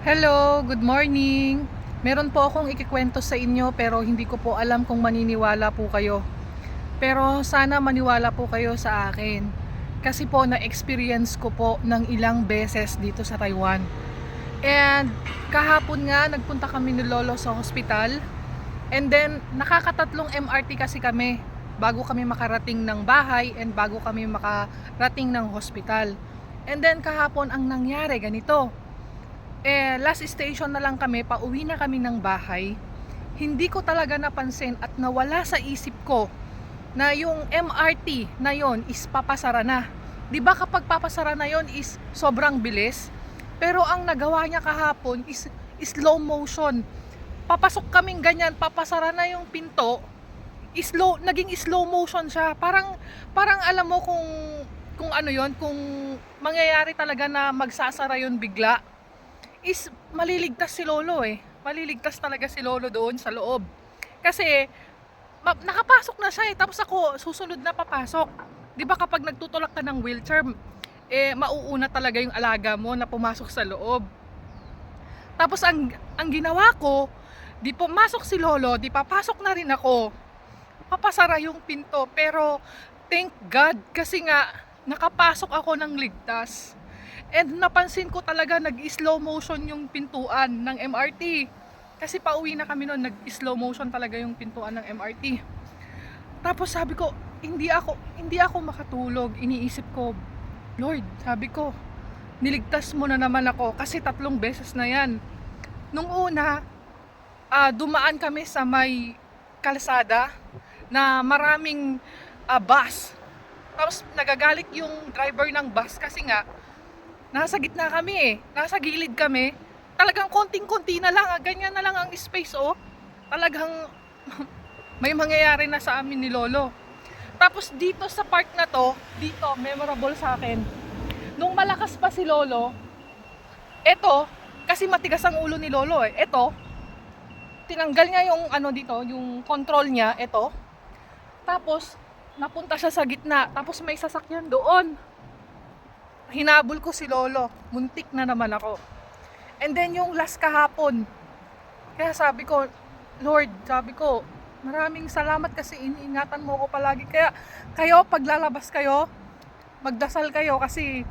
Hello, good morning. Meron po akong ikikwento sa inyo pero hindi ko po alam kung maniniwala po kayo. Pero sana maniwala po kayo sa akin. Kasi po na-experience ko po ng ilang beses dito sa Taiwan. And kahapon nga nagpunta kami ni Lolo sa hospital. And then nakakatatlong MRT kasi kami bago kami makarating ng bahay and bago kami makarating ng hospital. And then kahapon ang nangyari ganito. Last station na lang kami, pauwi na kami ng bahay. Hindi ko talaga napansin at nawala sa isip ko na yung MRT na yon is papasara na. 'Di ba kapag papasara na yon is sobrang bilis? Pero ang nagawa niya kahapon is slow motion. Papasok kaming ganyan, papasara na yung pinto. Naging slow motion siya. Parang alam mo kung ano yon, kung mangyayari talaga na magsasara yon bigla is maliligtas si Lolo eh. Maliligtas talaga si Lolo doon sa loob. Kasi nakapasok na siya eh, tapos ako susunod na papasok. 'Di ba kapag nagtutulak ka ng wheelchair, mauuna talaga yung alaga mo na pumasok sa loob. Tapos ang ginawa ko, di pumasok si Lolo, di papasok na rin ako. Papasara yung pinto, pero thank God kasi nga nakapasok ako ng ligtas. And napansin ko talaga nag-slow motion yung pintuan ng MRT. Kasi pauwi na kami noon, nag-slow motion talaga yung pintuan ng MRT. Tapos sabi ko, hindi ako makatulog. Iniisip ko, Lord, sabi ko, niligtas mo na naman ako kasi 3 beses na yan. Nung una, dumaan kami sa may kalsada na maraming bus. Tapos nagagalit yung driver ng bus kasi nga nasa gitna kami eh. Nasa gilid kami. Talagang konting-konti na lang. Ganyan na lang ang space oh. Talagang may mangyayari na sa amin ni Lolo. Tapos dito sa part na to, dito, memorable sa akin. Nung malakas pa si Lolo, eto, kasi matigas ang ulo ni Lolo eh. Eto, tinanggal niya yung ano dito, yung control niya, eto. Tapos, napunta siya sa gitna. Tapos may sasakyan doon. Hinabol ko si Lolo, muntik na naman ako. And then yung last kahapon, kaya sabi ko, Lord, sabi ko, maraming salamat kasi iniingatan mo ko palagi. Kaya kayo, paglalabas kayo, magdasal kayo kasi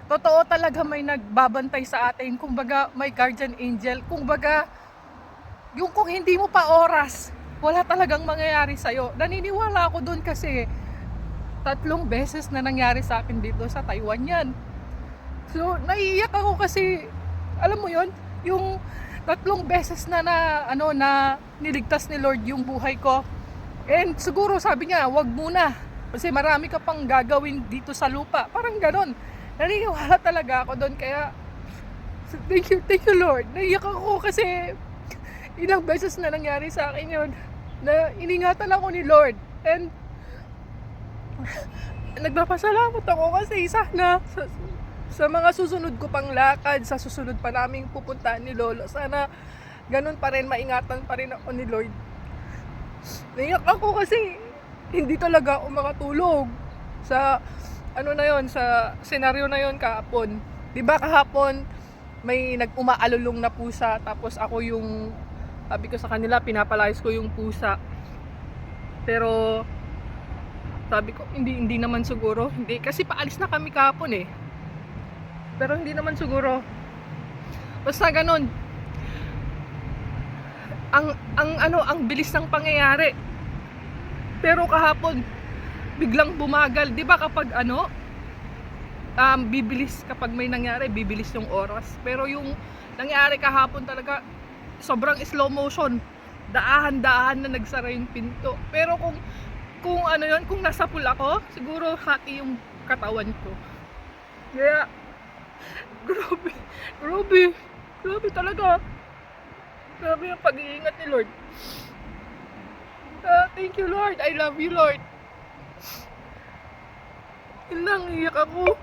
totoo talaga may nagbabantay sa atin. Kumbaga may guardian angel. Kumbaga, yung kung hindi mo pa oras, wala talagang mangyayari sa'yo. Naniniwala ako dun kasi 3 beses na nangyari sa akin dito sa Taiwan yan. So, naiiyak ako kasi, alam mo yon, yung 3 beses na niligtas ni Lord yung buhay ko. And siguro sabi niya, wag muna. Kasi marami ka pang gagawin dito sa lupa. Parang ganon. Naniniwala talaga ako doon. Kaya, thank you Lord. Naiiyak ako kasi ilang beses na nangyari sa akin yun. Na iningatan ako ni Lord. And, nagpapasalamat ako kasi sana sa mga susunod ko pang lakad, sa susunod pa naming pupuntahan ni Lolo, sana ganun pa rin, maingatan pa rin ako ni Lord. Naiyak ako kasi hindi talaga ako makatulog sa sa senaryo na yon kahapon. 'Di ba kahapon may nag-umaalulong na pusa, tapos ako yung sabi ko sa kanila, pinapalayas ko yung pusa. Pero sabi ko, hindi naman siguro. Hindi, kasi paalis na kami kahapon eh. Pero hindi naman siguro. Basta ganun. Ang bilis ng pangyayari. Pero kahapon, biglang bumagal. 'Di ba kapag bibilis kapag may nangyari, bibilis yung oras. Pero yung nangyari kahapon talaga, sobrang slow motion. Daahan-daahan na nagsara yung pinto. Pero kung kung nasa pool ako, siguro hati yung katawan ko. Kaya, grabe talaga. Grabe yung pag-iingat ni Lord. Thank you Lord, I love you Lord. Yun lang, iyak ako.